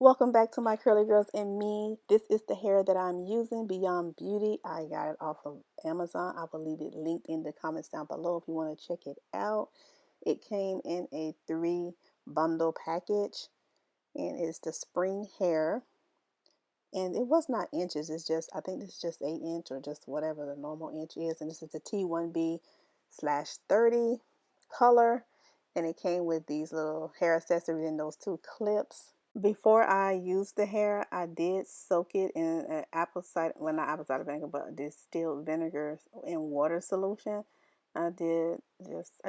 Welcome back to My Curly Girls and Me. This is the hair that I'm using, Beyond Beauty. I got it off of Amazon. I will leave it linked in the comments down below if you want to check it out. It came in a 3 bundle package, and it's the spring hair. And it was not inches, it's just, I think this is just 8 inch or just whatever the normal inch is. And this is the T1B/30 color. And it came with these little hair accessories and those 2 clips. Before I used the hair, I did soak it in an apple cider, well, not apple cider vinegar, but distilled vinegar in water solution. I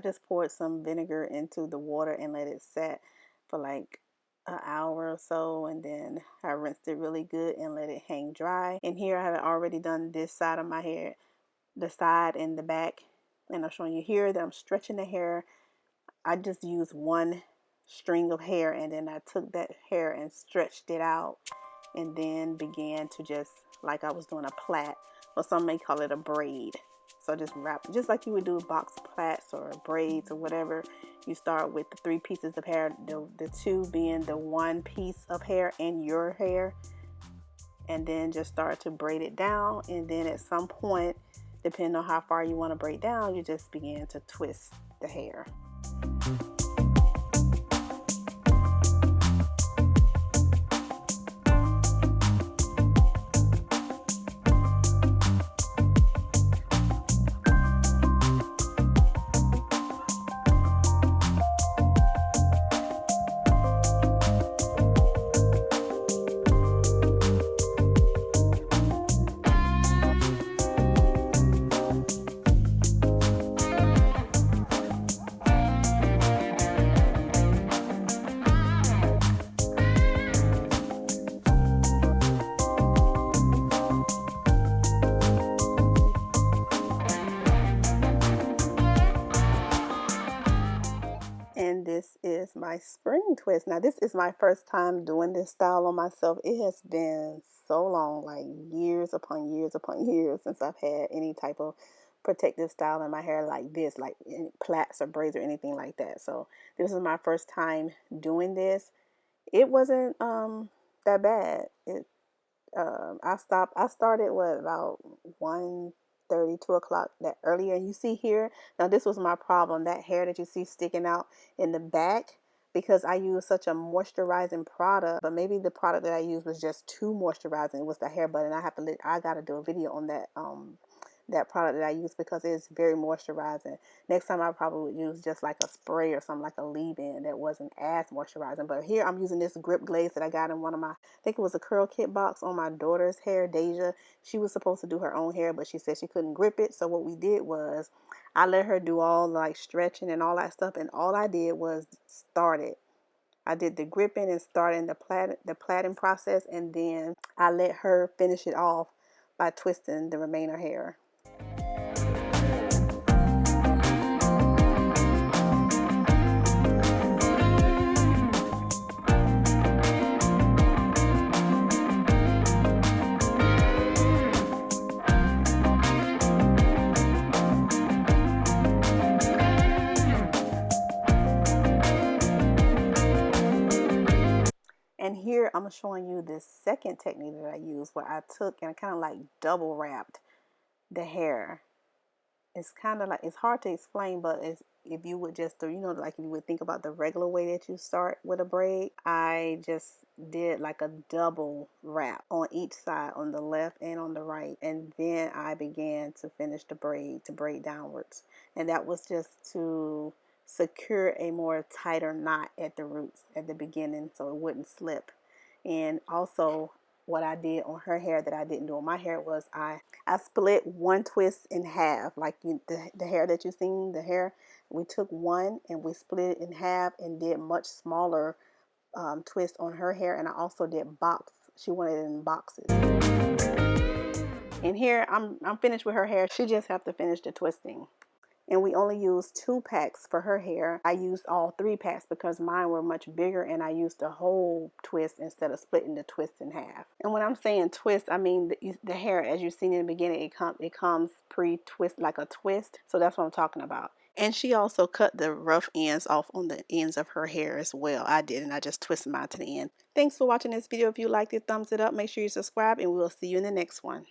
just poured some vinegar into the water and let it set for like an hour or so, and then I rinsed it really good and let it hang dry. And here I have already done this side of my hair, the side and the back, and I'm showing you here that I'm stretching the hair. I just used 1 string of hair, and then I took that hair and stretched it out, and then began to just, like I was doing a plait, or some may call it a braid. So just wrap, just like you would do box plaits or braids or whatever. You start with the 3 pieces of hair, the 2 being the 1 piece of hair in your hair, and then just start to braid it down. And then at some point, depending on how far you want to braid down, you just begin to twist the hair. And this is my spring twist. Now, this is my first time doing this style on myself. It has been so long, like years upon years upon years, since I've had any type of protective style in my hair like this, like plaits or braids or anything like that. So this is my first time doing this. It wasn't that bad. I started what, about 1:30, 2 o'clock that earlier. And you see here, now this was my problem, that hair that you see sticking out in the back, because I used such a moisturizing product. But maybe the product that I used was just too moisturizing. It was the hair button. I gotta do a video on that product that I use, because it's very moisturizing. Next time I probably would use just like a spray or something, like a leave-in that wasn't as moisturizing. But here I'm using this grip glaze that I got in one of my, I think it was a curl kit box on my daughter's hair, Deja. She was supposed to do her own hair, but she said she couldn't grip it. So what we did was I let her do all like stretching and all that stuff, and all I did was start it. I did the gripping and starting the plaiting process, and then I let her finish it off by twisting the remainder hair. And here I'm showing you this second technique that I use, where I took and I kind of like double wrapped the hair. It's kind of like, it's hard to explain, but it's, if you would just, like if you would think about the regular way that you start with a braid, I just did like a double wrap on each side, on the left and on the right. And then I began to finish the braid, to braid downwards. And that was just to secure a more tighter knot at the roots at the beginning, so it wouldn't slip. And also, what I did on her hair that I didn't do on my hair was I split 1 twist in half, like the hair that you seen, the hair. We took 1 and we split it in half and did much smaller twist on her hair. And I also did box. She wanted it in boxes. And here I'm finished with her hair. She just have to finish the twisting. And we only used 2 packs for her hair. I used all 3 packs because mine were much bigger, and I used the whole twist instead of splitting the twist in half. And when I'm saying twist, I mean the hair, as you've seen in the beginning, it comes pre-twist, like a twist. So that's what I'm talking about. And she also cut the rough ends off on the ends of her hair as well. I did, and I just twisted mine to the end. Thanks for watching this video. If you liked it, thumbs it up. Make sure you subscribe, and we'll see you in the next one.